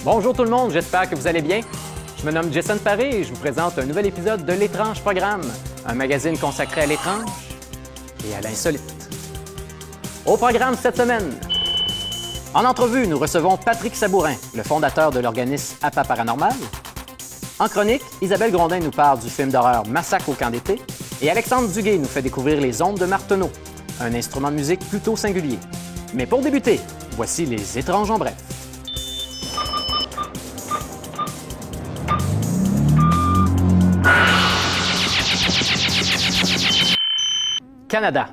Bonjour tout le monde, j'espère que vous allez bien. Je me nomme Jason Paré et je vous présente un nouvel épisode de L'Étrange Programme, un magazine consacré à l'étrange et à l'insolite. Au programme cette semaine, en entrevue, nous recevons Patrick Sabourin, le fondateur de l'organisme APA Paranormal. En chronique, Isabelle Grondin nous parle du film d'horreur Massacre au camp d'été et Alexandre Duguay nous fait découvrir les ondes de Marteneau, un instrument de musique plutôt singulier. Mais pour débuter, voici les étranges en bref. Canada.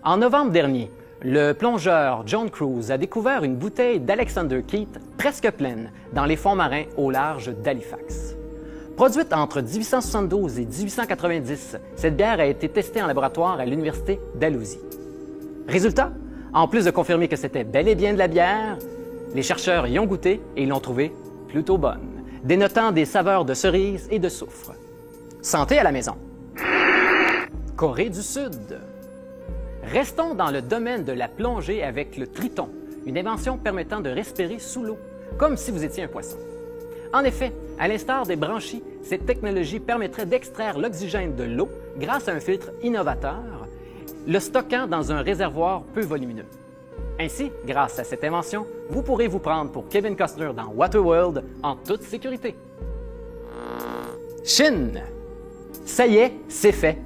En novembre dernier, le plongeur John Cruise a découvert une bouteille d'Alexander Keith presque pleine dans les fonds marins au large d'Halifax. Produite entre 1872 et 1890, cette bière a été testée en laboratoire à l'Université Dalhousie. Résultat, en plus de confirmer que c'était bel et bien de la bière, les chercheurs y ont goûté et l'ont trouvée plutôt bonne, dénotant des saveurs de cerise et de soufre. Santé à la maison! Corée du Sud. Restons dans le domaine de la plongée avec le Triton, une invention permettant de respirer sous l'eau, comme si vous étiez un poisson. En effet, à l'instar des branchies, cette technologie permettrait d'extraire l'oxygène de l'eau grâce à un filtre innovateur, le stockant dans un réservoir peu volumineux. Ainsi, grâce à cette invention, vous pourrez vous prendre pour Kevin Costner dans Waterworld en toute sécurité. Chine. Ça y est, c'est fait.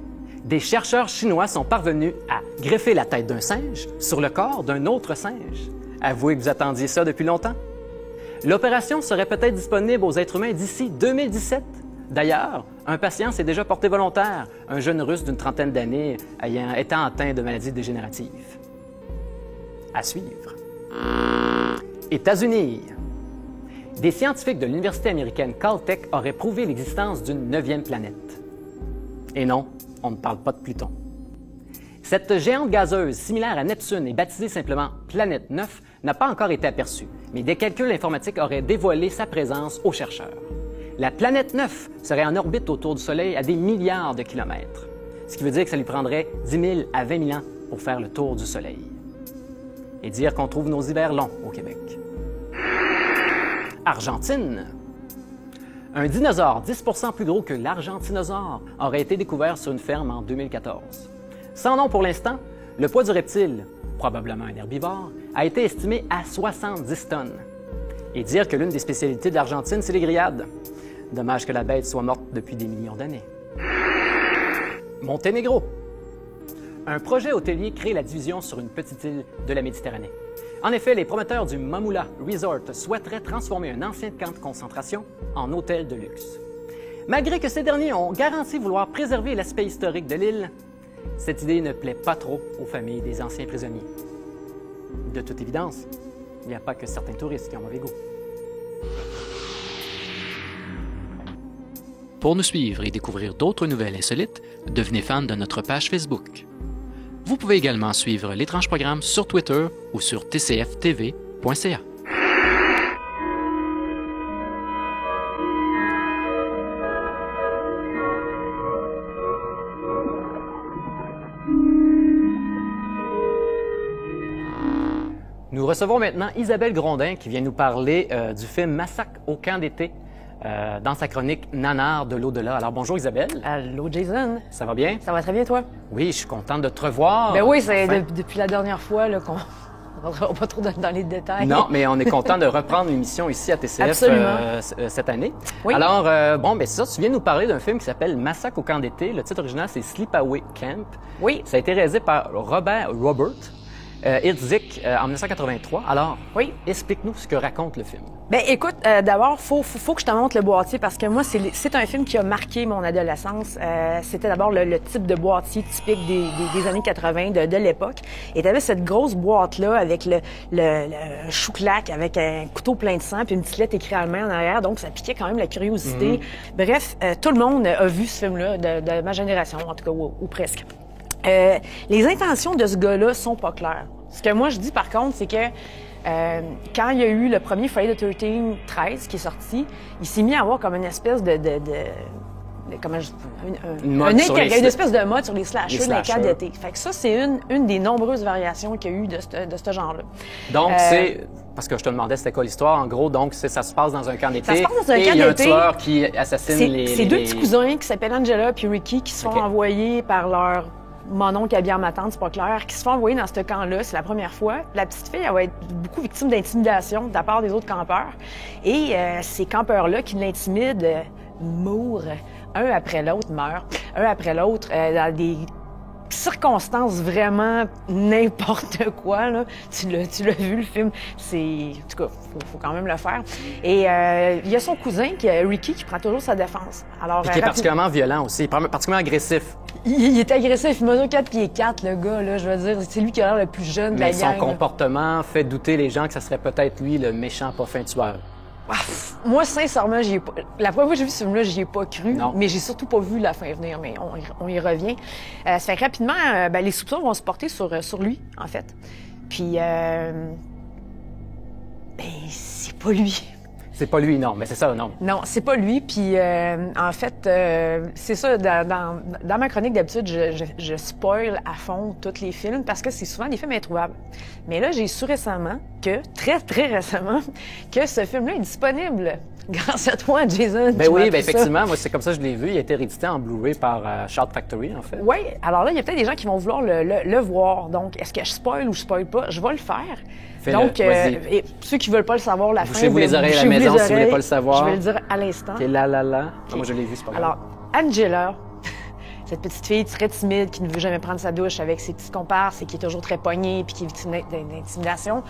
Des chercheurs chinois sont parvenus à greffer la tête d'un singe sur le corps d'un autre singe. Avouez que vous attendiez ça depuis longtemps. L'opération serait peut-être disponible aux êtres humains d'ici 2017. D'ailleurs, un patient s'est déjà porté volontaire, un jeune Russe d'une trentaine d'années étant atteint de maladies dégénératives. À suivre. États-Unis. Des scientifiques de l'université américaine Caltech auraient prouvé l'existence d'une 9e planète. Et non, on ne parle pas de Pluton. Cette géante gazeuse similaire à Neptune et baptisée simplement Planète 9 n'a pas encore été aperçue, mais des calculs informatiques auraient dévoilé sa présence aux chercheurs. La Planète 9 serait en orbite autour du Soleil à des milliards de kilomètres, ce qui veut dire que ça lui prendrait 10 000 à 20 000 ans pour faire le tour du Soleil. Et dire qu'on trouve nos hivers longs au Québec. Argentine. Un dinosaure 10 % plus gros que l'argentinosaure aurait été découvert sur une ferme en 2014. Sans nom pour l'instant, le poids du reptile, probablement un herbivore, a été estimé à 70 tonnes. Et dire que l'une des spécialités de l'Argentine, c'est les grillades. Dommage que la bête soit morte depuis des millions d'années. Monténégro. Un projet hôtelier crée la division sur une petite île de la Méditerranée. En effet, les promoteurs du Mamula Resort souhaiteraient transformer un ancien camp de concentration en hôtel de luxe. Malgré que ces derniers ont garanti vouloir préserver l'aspect historique de l'île, cette idée ne plaît pas trop aux familles des anciens prisonniers. De toute évidence, il n'y a pas que certains touristes qui ont mauvais goût. Pour nous suivre et découvrir d'autres nouvelles insolites, devenez fan de notre page Facebook. Vous pouvez également suivre l'Étrange Programme sur Twitter ou sur tcftv.ca. Nous recevons maintenant Isabelle Grondin qui vient nous parler du film Massacre au camp d'été dans sa chronique Nanar de l'au-delà. Alors bonjour Isabelle. Allô Jason. Ça va bien? Ça va très bien toi? Oui, je suis contente de te revoir. Ben oui, c'est enfin. depuis la dernière fois là, qu'on ne rentrera pas trop dans les détails. Non, mais on est content de reprendre l'émission ici à TCF cette année. Oui. Alors, c'est ça, tu viens nous parler d'un film qui s'appelle Massacre au camp d'été. Le titre original, c'est Sleepaway Camp. Oui. Ça a été réalisé par Robert Herzig en 1983. Alors, oui. Explique-nous ce que raconte le film. Ben écoute, d'abord, faut que je te montre le boîtier parce que moi, c'est un film qui a marqué mon adolescence. C'était d'abord le type de boîtier typique des années 80 de l'époque. Et t'avais cette grosse boîte-là avec le chou-clac, avec un couteau plein de sang puis une petite lettre écrite en main en arrière. Donc, ça piquait quand même la curiosité. Bref, tout le monde a vu ce film-là de ma génération, en tout cas, ou presque. Les intentions de ce gars-là sont pas claires. Ce que moi, je dis, par contre, c'est que quand il y a eu le premier Friday the 13 qui est sorti, il s'est mis à avoir comme une espèce de une espèce de mode sur les slashers dans les cadres d'été. Fait que ça, c'est une des nombreuses variations qu'il y a eu de ce genre-là. Donc, c'est... Parce que je te demandais c'était quoi l'histoire. En gros, donc, ça se passe dans un camp d'été. Ça se passe dans un camp d'été. Et il y a un tueur qui assassine les... C'est deux petits cousins qui s'appellent Angela puis Ricky qui se font envoyer par leur mononcle habillé en ma tante, c'est pas clair, qui se font envoyer dans ce camp-là. C'est la première fois. La petite fille, elle va être beaucoup victime d'intimidation de la part des autres campeurs. Et ces campeurs-là qui l'intimident mourent. Un après l'autre meurt. Un après l'autre dans des circonstances vraiment n'importe quoi, là. Tu l'as vu, le film. En tout cas, faut quand même le faire. Et il y a son cousin, Ricky, qui prend toujours sa défense. Alors, qui est particulièrement violent aussi, particulièrement agressif. Il est agressif, il mesure 4 pieds 4, le gars, là, je veux dire. C'est lui qui a l'air le plus jeune de la gang. Mais son comportement fait douter les gens que ça serait peut-être lui, le méchant pas fin tueur. Moi, sincèrement, la première fois que j'ai vu ce film-là, j'y ai pas cru, non. Mais j'ai surtout pas vu la fin venir, mais on y revient. Ça fait que rapidement, les soupçons vont se porter sur lui, en fait. Puis, c'est pas lui. C'est pas lui, non, mais c'est ça, non. Non, c'est pas lui. Puis, en fait, c'est ça, dans ma chronique, d'habitude, je spoil à fond tous les films parce que c'est souvent des films introuvables. Mais là, j'ai su récemment très, très récemment, que ce film-là est disponible grâce à toi, Jason. Ben oui, effectivement, moi, c'est comme ça que je l'ai vu. Il a été réédité en Blu-ray par Shout Factory, en fait. Oui, alors là, il y a peut-être des gens qui vont vouloir le voir. Donc, est-ce que je spoil ou je spoil pas? Je vais le faire. Fais-le, donc, et ceux qui veulent pas le savoir, la fin... Bouchez-vous les oreilles à la maison si vous voulez pas le savoir. Je vais le dire à l'instant. OK, là. Okay. Moi, je l'ai vu, c'est pas grave. Alors, Angela, cette petite fille très timide qui ne veut jamais prendre sa douche avec ses petits comparses et qui est toujours très pognée puis qui est victime d'intimidation,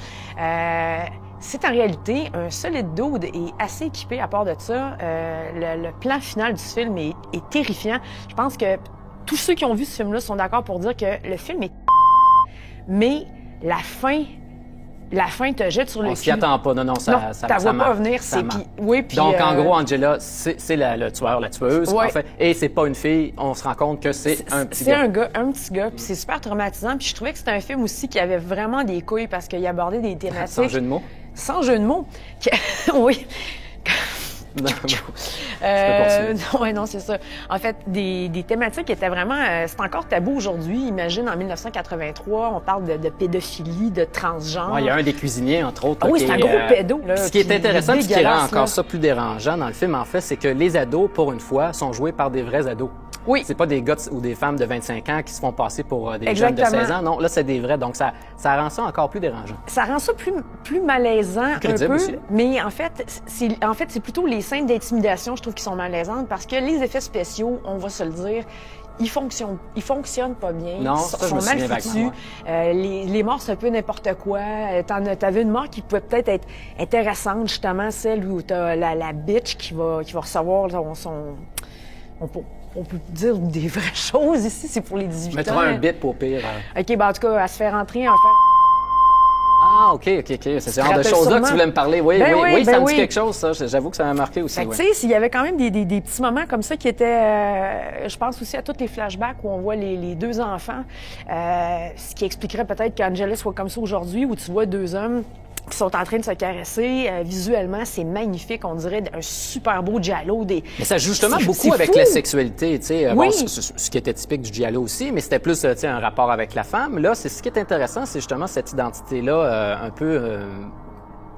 c'est en réalité un solide dude et assez équipé à part de ça. Le plan final du film est terrifiant. Je pense que tous ceux qui ont vu ce film-là sont d'accord pour dire que le film est mais la fin te jette sur le cul. On s'y attend pas. Non, ça vois pas venir. Donc, en gros, Angela, c'est le tueur, la tueuse, ouais. en fait. Et c'est pas une fille. On se rend compte que c'est un petit gars. C'est un petit gars. Puis c'est super traumatisant. Puis je trouvais que c'était un film aussi qui avait vraiment des couilles parce qu'il abordait des thématiques... Sans jeu de mots? Sans jeu de mots. Oui. Non, ouais, non, c'est ça. En fait, des thématiques qui étaient vraiment... c'est encore tabou aujourd'hui. Imagine, en 1983, on parle de pédophilie, de transgenre. Ouais, il y a un des cuisiniers, entre autres. Oui, c'est un gros pédo. Là, ce qui est intéressant, ce qui rend encore ça plus dérangeant dans le film, en fait, c'est que les ados, pour une fois, sont joués par des vrais ados. Oui. C'est pas des gars ou des femmes de 25 ans qui se font passer pour des Exactement. jeunes de 16 ans. Non, là, c'est des vrais. Donc, ça rend ça encore plus dérangeant. Ça rend ça plus malaisant plus crédible un peu. Aussi. Mais en fait, c'est plutôt les scènes d'intimidation, je trouve, qui sont malaisantes parce que les effets spéciaux, on va se le dire, ils fonctionnent pas bien. Non, ils sont mal foutus. Les morts, c'est un peu n'importe quoi. T'avais une mort qui pouvait peut-être être intéressante, justement, celle où t'as la bitch qui va recevoir son on peut dire des vraies choses ici, c'est pour les 18 ans. Mettras un bip au pire. OK, ben en tout cas, elle se fait rentrer en fait. Ah, OK. C'est ce genre de choses-là que tu voulais me parler. Oui, ça me dit quelque chose, ça. J'avoue que ça m'a marqué aussi. Tu sais, il y avait quand même des petits moments comme ça qui étaient... je pense aussi à tous les flashbacks où on voit les deux enfants, ce qui expliquerait peut-être qu'Angela soit comme ça aujourd'hui, où tu vois deux hommes qui sont en train de se caresser. Visuellement, c'est magnifique. On dirait un super beau giallo. Mais ça joue justement beaucoup avec la sexualité, tu sais. Oui. Bon, ce qui était typique du giallo aussi, mais c'était plus, tu sais, un rapport avec la femme. Là, c'est ce qui est intéressant, c'est justement cette identité-là un peu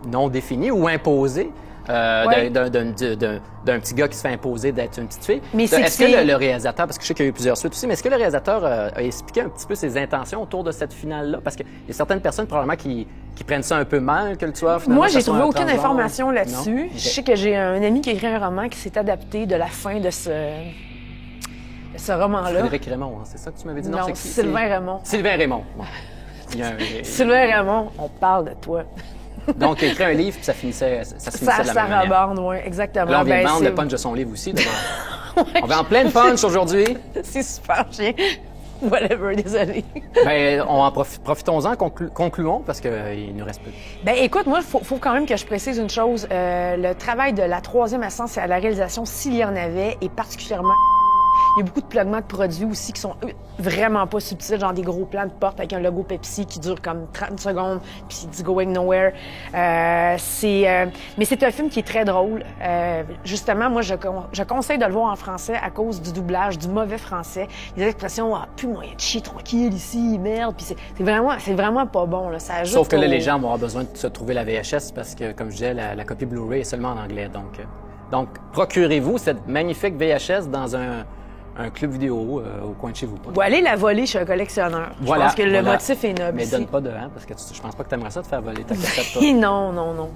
non définie ou imposée. D'un petit gars qui se fait imposer d'être une petite fille. Mais est-ce que le réalisateur, parce que je sais qu'il y a eu plusieurs suites aussi, mais est-ce que le réalisateur a expliqué un petit peu ses intentions autour de cette finale-là? Parce qu'il y a certaines personnes probablement qui prennent ça un peu mal, que le tueur finalement... Moi, j'ai trouvé aucune information là-dessus. Okay. Je sais que j'ai un ami qui a écrit un roman qui s'est adapté de la fin de ce roman-là. Frédéric Raymond, hein, c'est ça que tu m'avais dit? Non, c'est qui? Sylvain Raymond. Sylvain Raymond. Bon. Sylvain Raymond, on parle de toi. Donc, il a écrit un livre, puis ça se finissait de la même manière. Sarah Bourne, oui, exactement. Là, on vient de vendre le punch de son livre aussi. Ouais. On va en pleine punch aujourd'hui. C'est super chien. Whatever, désolé. Profitons-en, concluons, parce qu'il nous reste peu. Ben écoute, moi, faut quand même que je précise une chose. Le travail de la troisième assistance à la réalisation, s'il y en avait, est particulièrement... Il y a beaucoup de pluggements de produits aussi qui sont vraiment pas subtils, genre des gros plans de porte avec un logo Pepsi qui dure comme 30 secondes, puis c'est du going nowhere. Mais c'est un film qui est très drôle. Justement, moi, je conseille de le voir en français à cause du doublage, du mauvais français. Les expressions, plus moyen de chier tranquille ici, merde, puis c'est vraiment pas bon, là. Ça ajoute Sauf que là, les gens vont avoir besoin de se trouver la VHS parce que, comme je disais, la copie Blu-ray est seulement en anglais. Donc procurez-vous cette magnifique VHS dans un club vidéo au coin de chez vous. Ou allez la voler chez un collectionneur. Voilà, je pense que le motif est noble. Mais ici. donne pas de parce que je pense pas que tu aimerais ça te faire voler ta cassette, toi. Non.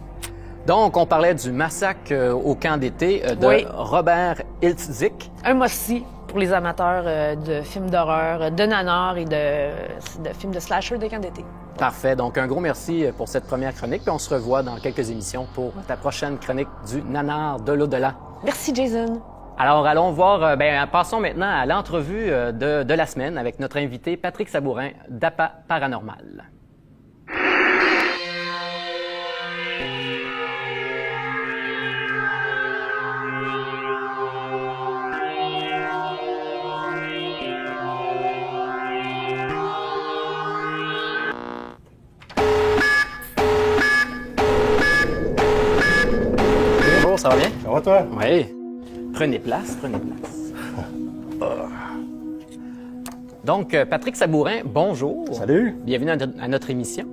Donc, on parlait du massacre au camp d'été de Robert Hiltzik. Un must-see pour les amateurs de films d'horreur, de nanar et de films de slasher de camp d'été. Parfait. Donc, un gros merci pour cette première chronique. Puis on se revoit dans quelques émissions pour ta prochaine chronique du nanar de l'au-delà. Merci, Jason. Alors, allons voir, passons maintenant à l'entrevue de la semaine avec notre invité Patrick Sabourin d'APA Paranormal. Bonjour, ça va bien? Ça va, toi? Oui. Prenez place. Donc, Patrick Sabourin, bonjour. Salut. Bienvenue à notre émission.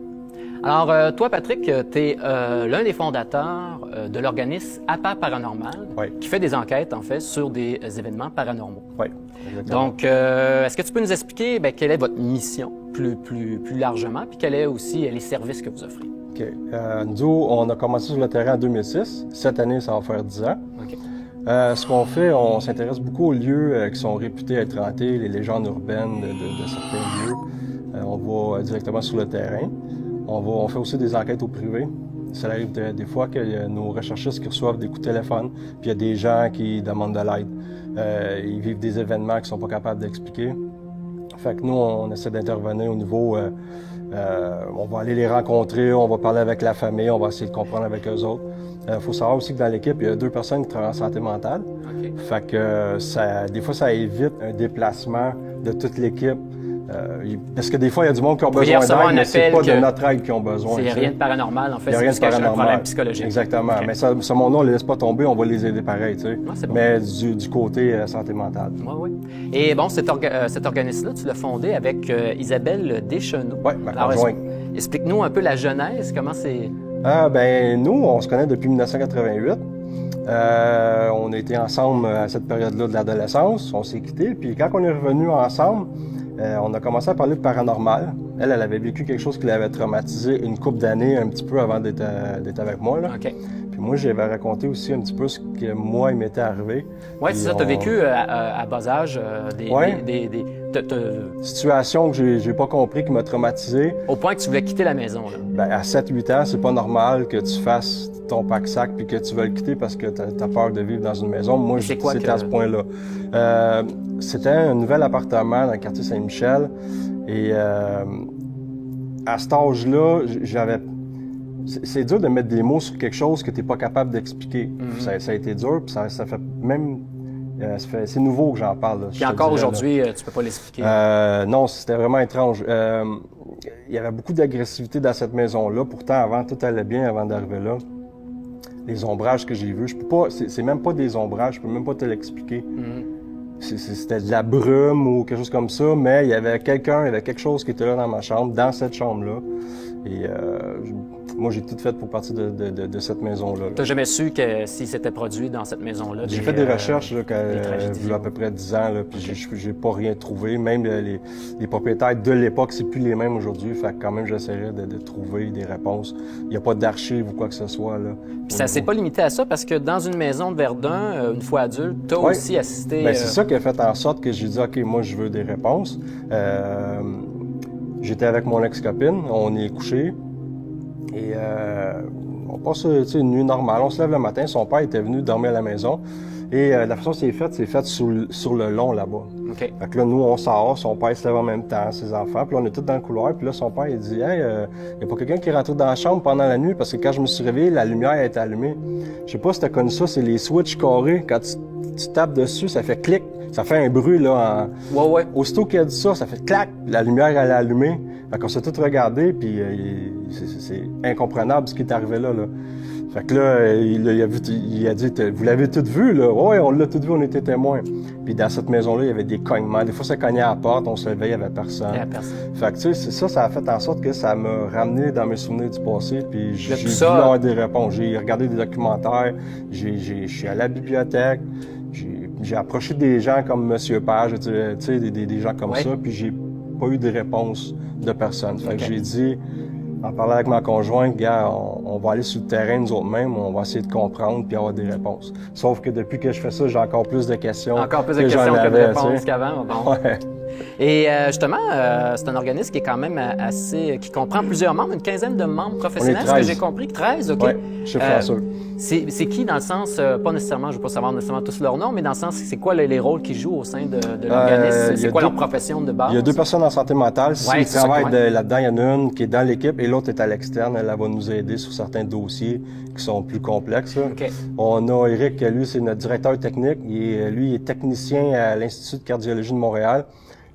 Alors, toi, Patrick, tu es l'un des fondateurs de l'organisme APA Paranormal, qui fait des enquêtes, en fait, sur des événements paranormaux. Oui, exactement. Donc, est-ce que tu peux nous expliquer quelle est votre mission plus largement, puis quels sont aussi les services que vous offrez? OK. Nous, on a commencé sur le terrain en 2006. Cette année, ça va faire 10 ans. OK. Ce qu'on fait, on s'intéresse beaucoup aux lieux qui sont réputés être hantés, les légendes urbaines de certains lieux. On va directement sur le terrain. On fait aussi des enquêtes au privé. Ça arrive des fois que nos recherchistes qui reçoivent des coups de téléphone, puis il y a des gens qui demandent de l'aide. Ils vivent des événements qu'ils ne sont pas capables d'expliquer. Fait que nous, on essaie d'intervenir au niveau... on va aller les rencontrer, on va parler avec la famille, on va essayer de comprendre avec eux autres. Faut savoir aussi que dans l'équipe, il y a 2 personnes qui travaillent en santé mentale. Okay. Fait que des fois, ça évite un déplacement de toute l'équipe. Parce que des fois, il y a du monde qui a besoin d'aide, mais c'est pas de notre aide qu'ils ont besoin. Il n'y a rien de paranormal, en fait. Il n'y a rien de paranormal. C'est un problème psychologique. Exactement. Okay. Mais ce monde-là, on ne les laisse pas tomber, on va les aider pareil, tu sais. Ah, bon. Mais du côté santé mentale. Oui. Et bon, cet organisme-là, tu l'as fondé avec Isabelle Deschenaux. Oui, ma conjointe. Explique-nous un peu la genèse, comment c'est... Nous, on se connaît depuis 1988. On a été ensemble à cette période-là de l'adolescence. On s'est quittés. Puis quand on est revenus ensemble, on a commencé à parler de paranormal. Elle avait vécu quelque chose qui l'avait traumatisé une couple d'années, un petit peu avant d'être avec moi. Là. OK. Puis moi, j'avais raconté aussi un petit peu ce que moi, il m'était arrivé. Oui, c'est ça. Tu as vécu à bas âge des situations que j'ai pas compris, qui m'a traumatisé. Au point que tu voulais quitter la maison, là. À 7-8 ans, c'est pas normal que tu fasses ton pack-sac puis que tu veux le quitter parce que tu as peur de vivre dans une maison. Moi, c'était à ce point-là. C'était un nouvel appartement dans le quartier Saint-Michel. Et à cet âge-là, c'est dur de mettre des mots sur quelque chose que tu n'es pas capable d'expliquer. Mm-hmm. Ça a été dur, puis ça fait même... c'est nouveau que j'en parle. Puis encore aujourd'hui, tu peux pas l'expliquer. Non, c'était vraiment étrange. Il y avait beaucoup d'agressivité dans cette maison-là. Pourtant, avant, tout allait bien avant d'arriver là. Les ombrages que j'ai vus, je peux pas... C'est même pas des ombrages, je peux même pas te l'expliquer. Mm-hmm. C'était de la brume ou quelque chose comme ça, mais il y avait quelque chose qui était là dans ma chambre, dans cette chambre-là. Et moi, j'ai tout fait pour partir de cette maison-là. Tu n'as jamais su que si c'était produit dans cette maison-là? J'ai fait des recherches il y a à peu près 10 ans, là, puis j'ai pas rien trouvé. Même les propriétaires de l'époque, c'est plus les mêmes aujourd'hui. Fait que quand même, j'essaierai de trouver des réponses. Il n'y a pas d'archives ou quoi que ce soit. Là. Puis ça s'est pas limité à ça, parce que dans une maison de Verdun, une fois adulte, tu as aussi assisté... C'est ça qui a fait en sorte que j'ai dit, OK, moi, je veux des réponses. J'étais avec mon ex-copine, on est couché et on passe une nuit normale. On se lève le matin, son père était venu dormir à la maison et la façon dont c'est fait sur le long là-bas. OK. Fait que là, nous, on sort, son père se lève en même temps, ses enfants, puis là, on est tous dans le couloir, puis là, son père, il dit « Hey, y a pas quelqu'un qui est rentré dans la chambre pendant la nuit, parce que quand je me suis réveillé, la lumière était allumée. » Je sais pas si t'as connu ça, c'est les switches carrés. Quand tu tapes dessus, ça fait clic, ça fait un bruit, là. Ouais. Aussitôt qu'il a dit ça fait clac, la lumière, elle est allumée. Fait qu'on s'est tous regardés, puis c'est incomprenable ce qui est arrivé là. Fait que là, il a dit « Vous l'avez tout vu, là? » « Ouais, on l'a tout vu, on était témoins. » Puis dans cette maison-là, il y avait des cognements. Des fois, ça cognait à la porte, on se levait, il n'y avait personne. Il y avait personne. Fait que tu sais, ça a fait en sorte que ça m'a ramené dans mes souvenirs du passé, puis j'ai voulu avoir des réponses. J'ai regardé des documentaires, je suis allé à la bibliothèque, j'ai approché des gens comme M. Page, tu sais, des gens comme ça, puis j'ai pas eu de réponse de personne. Fait que j'ai dit... En parlant avec ma conjointe, gars, on va aller sur le terrain nous autres mêmes, on va essayer de comprendre puis avoir des réponses. Sauf que depuis que je fais ça, j'ai encore plus de questions. Encore plus de questions que de réponses qu'avant. Bon. Ouais. Et justement, c'est un organisme qui est quand même qui comprend plusieurs membres, une quinzaine de membres professionnels, ce que j'ai compris. 13, OK. Oui, je suis François. C'est qui, dans le sens, pas nécessairement, je ne veux pas savoir nécessairement tous leurs noms, mais dans le sens, c'est quoi les rôles qu'ils jouent au sein de l'organisme? C'est quoi leur profession de base? Il y a 2 personnes en santé mentale. Si ils travaillent là-dedans, il y en a une qui est dans l'équipe et l'autre est à l'externe. Elle va nous aider sur certains dossiers qui sont plus complexes. Okay. On a Eric, lui, c'est notre directeur technique. Lui, il est technicien à l'Institut de cardiologie de Montréal.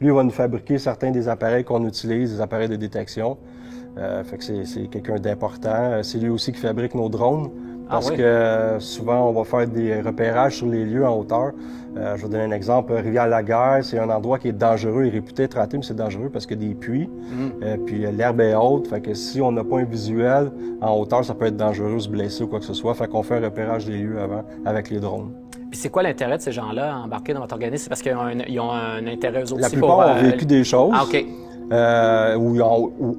Lui, il va nous fabriquer certains des appareils qu'on utilise, des appareils de détection. Fait que c'est quelqu'un d'important. C'est lui aussi qui fabrique nos drones. Parce que souvent, on va faire des repérages sur les lieux en hauteur. Je vais donner un exemple. Rivière-la-Guerre, c'est un endroit qui est dangereux et réputé être raté, mais c'est dangereux parce qu'il y a des puits. Puis l'herbe est haute. Fait que si on n'a pas un visuel en hauteur, ça peut être dangereux, se blesser ou quoi que ce soit. Fait qu'on fait un repérage des lieux avant avec les drones. Puis c'est quoi l'intérêt de ces gens-là à embarquer dans votre organisme? C'est parce qu'ils ont un intérêt eux aussi. La plupart ont vécu des choses. Ah, OK. Ou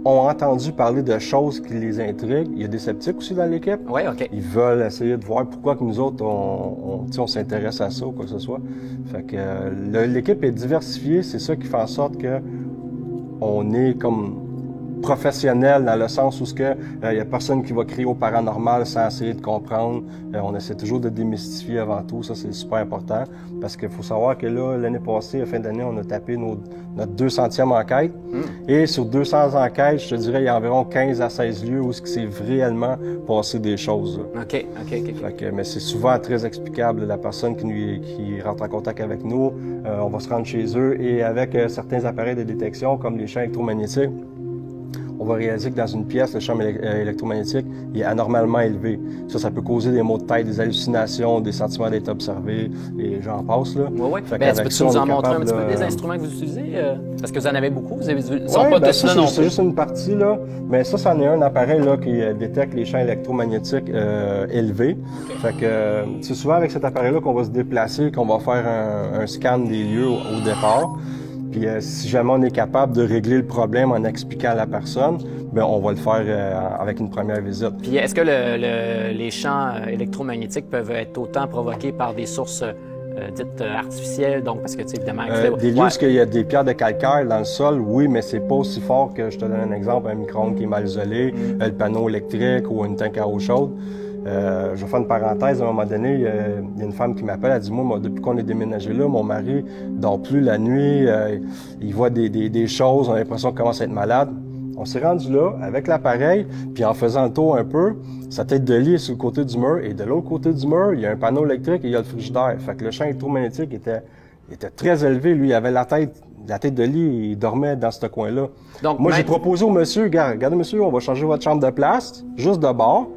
ont entendu parler de choses qui les intriguent. Il y a des sceptiques aussi dans l'équipe. Oui, OK. Ils veulent essayer de voir pourquoi que nous autres, on s'intéresse à ça ou quoi que ce soit. Fait que l'équipe est diversifiée. C'est ça qui fait en sorte que on est comme professionnel dans le sens où il y a personne qui va crier au paranormal sans essayer de comprendre. On essaie toujours de démystifier avant tout. Ça, c'est super important parce qu'il faut savoir que là, l'année passée, à fin d'année, on a tapé notre 200e enquête. Et sur 200 enquêtes, je te dirais, il y a environ 15 à 16 lieux où c'est réellement passé des choses. OK. Fait que, mais c'est souvent très explicable. La personne qui rentre en contact avec nous, on va se rendre chez eux et avec certains appareils de détection comme les champs électromagnétiques, on va réaliser que dans une pièce, le champ électromagnétique est anormalement élevé. Ça peut causer des maux de tête, des hallucinations, des sentiments d'être observé, et j'en passe, là. Oui. Peux-tu nous en montrer un petit peu des instruments que vous utilisez? Parce que vous en avez beaucoup, vous avez c'est juste une partie, là. Mais ça, c'en est un appareil, là, qui détecte les champs électromagnétiques élevés. Fait que c'est souvent avec cet appareil-là qu'on va se déplacer, qu'on va faire un scan des lieux au départ. Puis si jamais on est capable de régler le problème en expliquant à la personne, bien, on va le faire avec une première visite. Puis est-ce que les champs électromagnétiques peuvent être autant provoqués par des sources dites artificielles, donc parce que, tu sais, évidemment... des lieux où il y a des pierres de calcaire dans le sol, oui, mais c'est pas aussi fort que, je te donne un exemple, un micro-ondes qui est mal isolé, le panneau électrique ou une tank à eau chaude. Je vais faire une parenthèse, à un moment donné, il y a une femme qui m'appelle, elle dit « Moi, depuis qu'on est déménagé là, mon mari dort plus la nuit, il voit des choses, on a l'impression qu'il commence à être malade. » On s'est rendu là, avec l'appareil, puis en faisant le tour un peu, sa tête de lit est sur le côté du mur, et de l'autre côté du mur, il y a un panneau électrique et il y a le frigidaire. Fait que le champ électromagnétique était très élevé, lui, il avait la tête de lit, il dormait dans ce coin-là. Donc, moi, j'ai proposé au monsieur, regardez monsieur, on va changer votre chambre de place, juste de bord.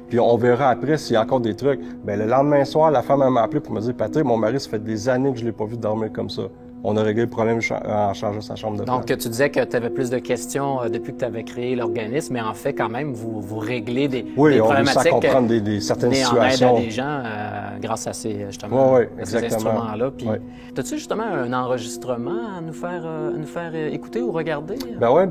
Puis on verra après s'il y a encore des trucs. Ben le lendemain soir, la femme m'a appelé pour me dire « Patrick, mon mari, ça fait des années que je l'ai pas vu dormir comme ça. » On a réglé le problème en changeant sa chambre de place. Donc, tu disais que tu avais plus de questions depuis que tu avais créé l'organisme, mais en fait, quand même, vous réglez des problématiques. Oui, on réussit à comprendre certaines situations. En aide à des gens grâce à ces instruments-là. Puis, as-tu justement un enregistrement à nous faire écouter ou regarder? Ben oui,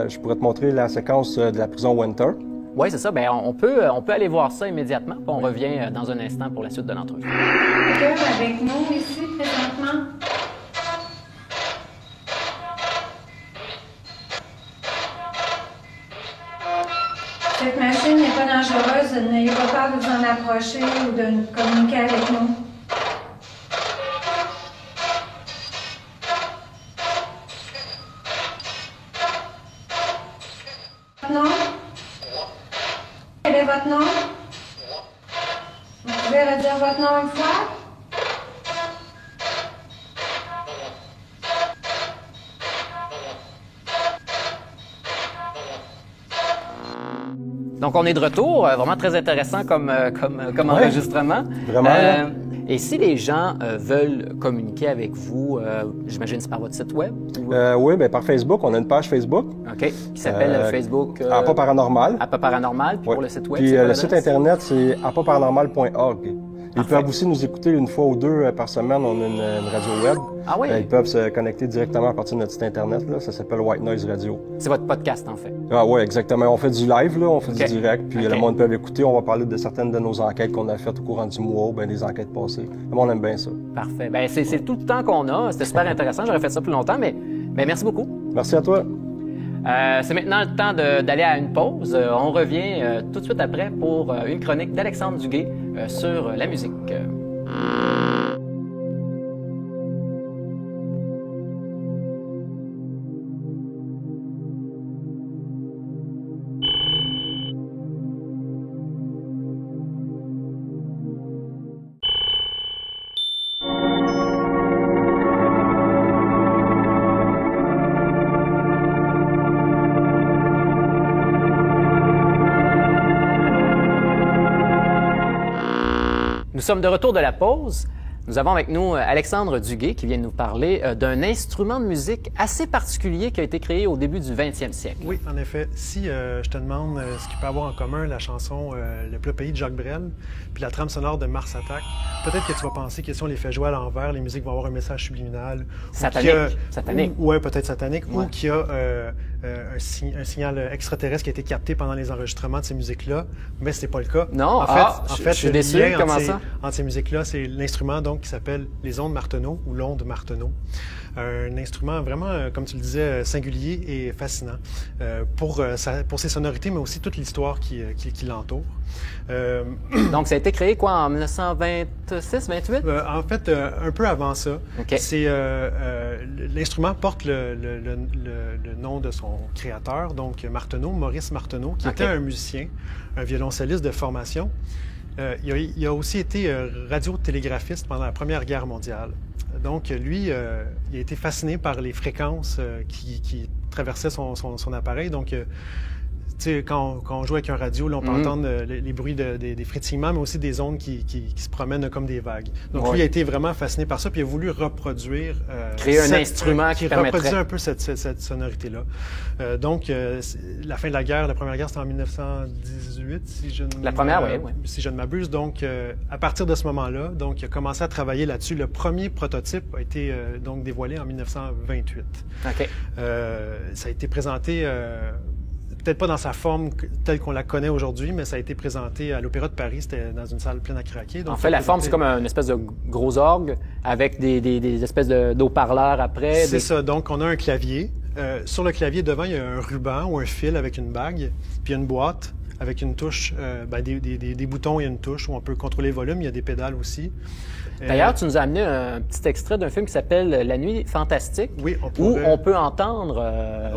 je pourrais te montrer la séquence de la prison Winter. Oui, c'est ça. Bien, on peut aller voir ça immédiatement, puis on revient dans un instant pour la suite de l'entrevue. Quelqu'un avec nous ici, présentement? Cette machine n'est pas dangereuse. N'ayez pas peur de vous en approcher ou de communiquer avec nous. votre nom? Vous pouvez redire votre nom une fois? Donc, on est de retour. Vraiment très intéressant comme enregistrement. Vraiment. Et si les gens veulent communiquer avec vous, j'imagine c'est par votre site web? Ou... Oui, bien, par Facebook. On a une page Facebook. OK. Qui s'appelle Facebook... Apa Paranormal. Apa Paranormal. Puis pour le site web, puis c'est le site Internet, c'est apaparanormal.org. Ils peuvent aussi nous écouter une fois ou deux par semaine. On a une radio web. Ah oui? Ils peuvent se connecter directement à partir de notre site Internet. Là. Ça s'appelle White Noise Radio. C'est votre podcast, en fait. Ah oui, exactement. On fait du live, là. On fait du direct. Puis le monde peut écouter. On va parler de certaines de nos enquêtes qu'on a faites au courant du mois ou bien des enquêtes passées. Le monde aime bien ça. Parfait. Bien, c'est tout le temps qu'on a. C'était super intéressant. J'aurais fait ça plus longtemps, mais merci beaucoup. Merci à toi. C'est maintenant le temps d'aller à une pause. On revient tout de suite après pour une chronique d'Alexandre Duguay sur la musique. Nous sommes de retour de la pause. Nous avons avec nous Alexandre Duguay qui vient nous parler d'un instrument de musique assez particulier qui a été créé au début du 20e siècle. Oui, en effet. Si je te demande ce qu'il peut avoir en commun la chanson Le plat pays de Jacques Brel puis la trame sonore de Mars Attack, peut-être que tu vas penser que si on les fait jouer à l'envers, les musiques vont avoir un message subliminal. Satanique. Oui, peut-être satanique. Ouais. Ou qu'il y a un signal extraterrestre qui a été capté pendant les enregistrements de ces musiques-là. Mais ce n'est pas le cas. Non, en fait, je suis le déçu. lien Comment ça? entre ces musiques-là, c'est l'instrument donc qui s'appelle les ondes Martenot ou l'onde Martenot. Un instrument vraiment, comme tu le disais, singulier et fascinant pour ses sonorités, mais aussi toute l'histoire qui l'entoure. Donc, ça a été créé quoi, en 1926, 28? En fait, un peu avant ça. Okay. C'est l'instrument porte le nom de son créateur, donc Martenot, Maurice Martenot, qui était un musicien, un violoncelliste de formation. Il a aussi été radiotélégraphiste pendant la Première Guerre mondiale. Donc, lui, il a été fasciné par les fréquences qui traversaient son appareil. Donc, tu sais, quand on joue avec un radio, là, on peut entendre les bruits des frétillements, mais aussi des ondes qui se promènent comme des vagues. Donc, lui a été vraiment fasciné par ça, puis il a voulu reproduire... créer un instrument qui permettrait... reproduit un peu cette sonorité-là. Donc, la fin de la guerre, la Première Guerre, c'était en 1918, si je ne m'abuse. Donc, à partir de ce moment-là, donc, il a commencé à travailler là-dessus. Le premier prototype a été donc dévoilé en 1928. OK. Ça a été présenté... peut-être pas dans sa forme telle qu'on la connaît aujourd'hui, mais ça a été présenté à l'Opéra de Paris. C'était dans une salle pleine à craquer. Donc, en fait, la forme, c'est comme une espèce de gros orgue avec des espèces d'haut-parleurs après. C'est ça. Donc, on a un clavier. Sur le clavier, devant, il y a un ruban ou un fil avec une bague, puis il y a une boîte avec une touche, des boutons et une touche où on peut contrôler le volume. Il y a des pédales aussi. D'ailleurs, tu nous as amené un petit extrait d'un film qui s'appelle La Nuit Fantastique, où on peut entendre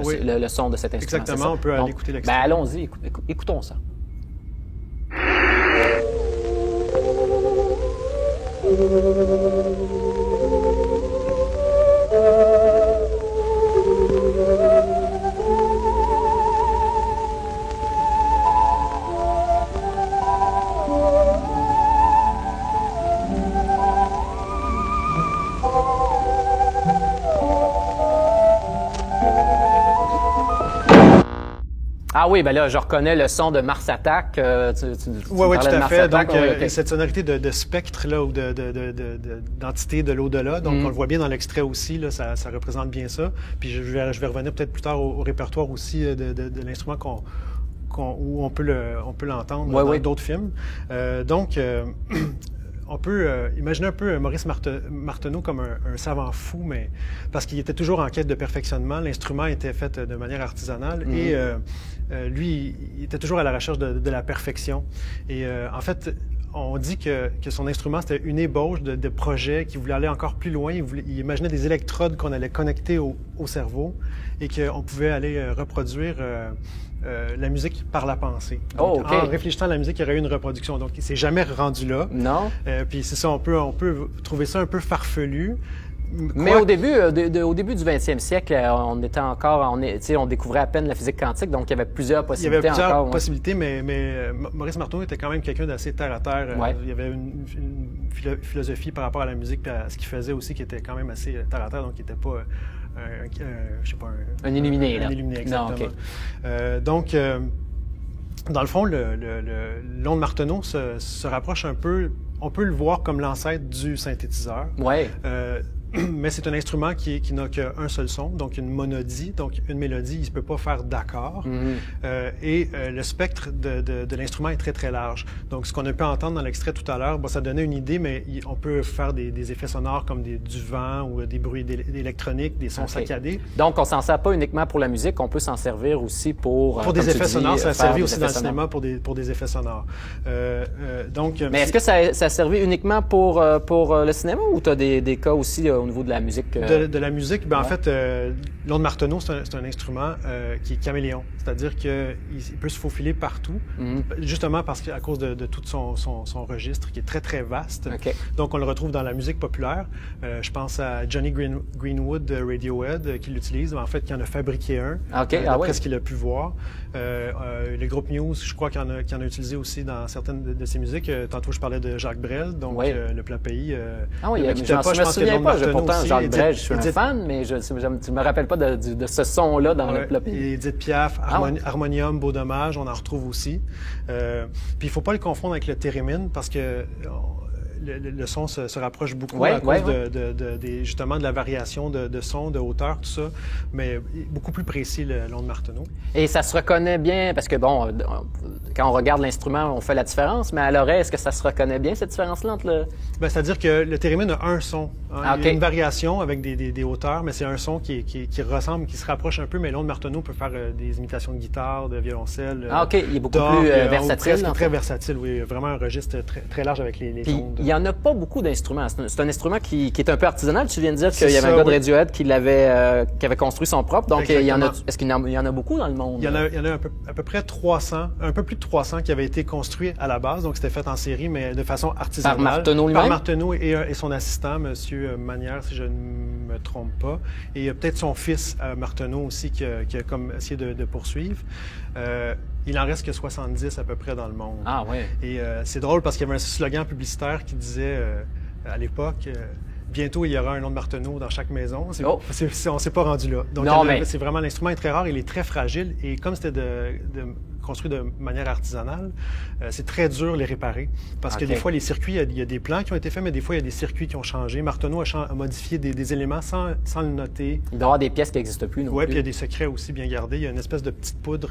le son de cet instrument. Exactement, on peut aller écouter l'extrait. Allons-y, écoutons ça. Ah oui, ben là, je reconnais le son de Mars Attack. Oui, tout à fait. Donc, cette sonorité de spectre là, ou d'entité de l'au-delà, donc on le voit bien dans l'extrait aussi, là, ça représente bien ça. Puis je vais revenir peut-être plus tard au répertoire aussi de l'instrument où on peut l'entendre dans d'autres films. On peut imaginer un peu Maurice Martenot comme un savant fou, mais parce qu'il était toujours en quête de perfectionnement. L'instrument était fait de manière artisanale et lui, il était toujours à la recherche de la perfection. Et en fait, on dit que son instrument, c'était une ébauche de projet, qu'il voulait aller encore plus loin. Il imaginait des électrodes qu'on allait connecter au cerveau et qu'on pouvait aller reproduire la musique par la pensée. Donc, en réfléchissant à la musique, il y aurait eu une reproduction. Donc, il s'est jamais rendu là. Non. Puis c'est ça, on peut trouver ça un peu farfelu. Mais au début du 20e siècle, on était encore, on découvrait à peine la physique quantique, donc il y avait plusieurs possibilités. Il y avait plusieurs possibilités, mais Maurice Martineau était quand même quelqu'un d'assez terre à terre. Ouais. Il y avait une philosophie par rapport à la musique, et à ce qu'il faisait aussi, qui était quand même assez terre à terre, donc il n'était pas un illuminé. Un illuminé, exactement. Non, okay. Donc, dans le fond, le long de Martineau se rapproche un peu. On peut le voir comme l'ancêtre du synthétiseur. Ouais. Mais c'est un instrument qui n'a qu'un seul son, donc une monodie, donc une mélodie, il ne peut pas faire d'accords. Et le spectre de l'instrument est très, très large. Donc, ce qu'on a pu entendre dans l'extrait tout à l'heure, ça donnait une idée, mais on peut faire des effets sonores comme du vent ou des bruits électroniques, des sons saccadés. Donc, on ne s'en sert pas uniquement pour la musique, on peut s'en servir aussi pour des effets sonores, ça a servi aussi dans le cinéma pour des effets sonores. Mais est-ce que ça a servi uniquement pour le cinéma ou tu as des cas aussi au niveau de la musique? De la musique, en fait, l'onde Martineau, c'est un instrument qui est caméléon. C'est-à-dire qu'il peut se faufiler partout, justement à cause de tout son registre qui est très, très vaste. Okay. Donc, on le retrouve dans la musique populaire. Je pense à Johnny Greenwood de Radiohead qui l'utilise, en fait, qui en a fabriqué un, d'après ce qu'il a pu voir. Le groupe Muse, je crois qu'il en a utilisé aussi dans certaines de ses musiques. Tantôt, je parlais de Jacques Brel, donc Le Plat Pays. Je me souviens pas. Pourtant, Jacques Brel, je suis un fan, mais je ne me rappelle pas de ce son-là dans Le Plat Pays. Et Edith Piaf, Harmonium, Beau Dommage, on en retrouve aussi. Puis il ne faut pas le confondre avec le thérémine parce que le son se rapproche beaucoup à cause justement de la variation de son, de hauteur, tout ça, mais beaucoup plus précis le long de Martineau. Et ça se reconnaît bien, parce que bon, quand on regarde l'instrument, on fait la différence, mais à l'oreille, est-ce que ça se reconnaît bien, cette différence-là entre le... c'est-à-dire que le thérémine a un son. Il y a une variation avec des hauteurs, mais c'est un son qui ressemble, qui se rapproche un peu, mais le long de Martineau peut faire des imitations de guitare, de violoncelle, il est beaucoup plus versatile. Très versatile, oui. Vraiment un registre très, très large avec les ondes. Il n'y en a pas beaucoup d'instruments. C'est un instrument qui est un peu artisanal. Tu viens de dire qu'il y avait un gars de Radiohead qui avait construit son propre. Donc, est-ce qu'il y en a beaucoup dans le monde? Il y en a à peu près 300, un peu plus de 300 qui avaient été construits à la base. Donc, c'était fait en série, mais de façon artisanale. Par Martineau lui-même? Par Martineau et son assistant, M. Manière, si je ne me trompe pas. Et il y a peut-être son fils, Martineau, aussi, qui a comme essayé de poursuivre. Il en reste que 70 à peu près dans le monde. Ah oui. Et c'est drôle parce qu'il y avait un slogan publicitaire qui disait à l'époque bientôt il y aura un nom de Martineau dans chaque maison. On s'est pas rendu là. Donc c'est vraiment l'instrument est très rare, il est très fragile et comme c'était construit de manière artisanale, c'est très dur de les réparer parce que des fois les circuits, il y a des plans qui ont été faits, mais des fois il y a des circuits qui ont changé. Martineau a modifié des éléments sans le noter. Il doit y avoir des pièces qui n'existent plus. Oui, puis il y a des secrets aussi bien gardés. Il y a une espèce de petite poudre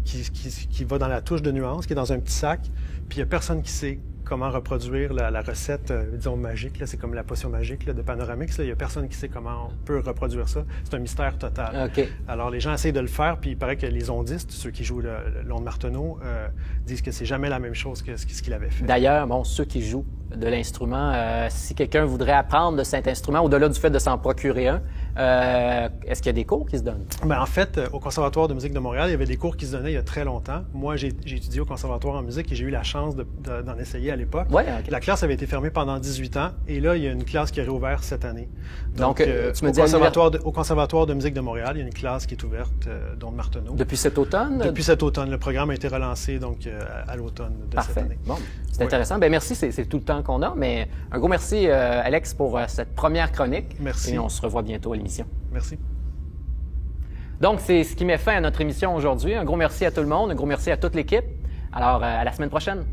qui va dans la touche de nuance, qui est dans un petit sac, puis il n'y a personne qui sait comment reproduire la recette, disons, magique. C'est comme la potion magique de Panoramix. Il n'y a personne qui sait comment on peut reproduire ça. C'est un mystère total. Okay. Alors, les gens essayent de le faire, puis il paraît que les ondistes, ceux qui jouent le long de Martineau, disent que c'est jamais la même chose que ce qu'il avait fait. D'ailleurs, ceux qui jouent de l'instrument, si quelqu'un voudrait apprendre de cet instrument, au-delà du fait de s'en procurer un, est-ce qu'il y a des cours qui se donnent? En fait, au Conservatoire de musique de Montréal, il y avait des cours qui se donnaient il y a très longtemps. Moi, j'ai étudié au Conservatoire en musique et j'ai eu la chance d'en essayer à l'époque. Ouais, okay. La classe avait été fermée pendant 18 ans et là, il y a une classe qui a réouvert cette année. Donc tu me dis au Conservatoire de musique de Montréal, il y a une classe qui est ouverte, dont Martineau. Depuis cet automne? Depuis cet automne. Le programme a été relancé donc à l'automne de cette année. Bon, c'est intéressant. Merci, c'est tout le temps qu'on a, mais un gros merci, Alex, pour cette première chronique. Merci. Et on se revoit bientôt à l'émission. Merci. Donc, c'est ce qui met fin à notre émission aujourd'hui. Un gros merci à tout le monde, un gros merci à toute l'équipe. Alors, à la semaine prochaine.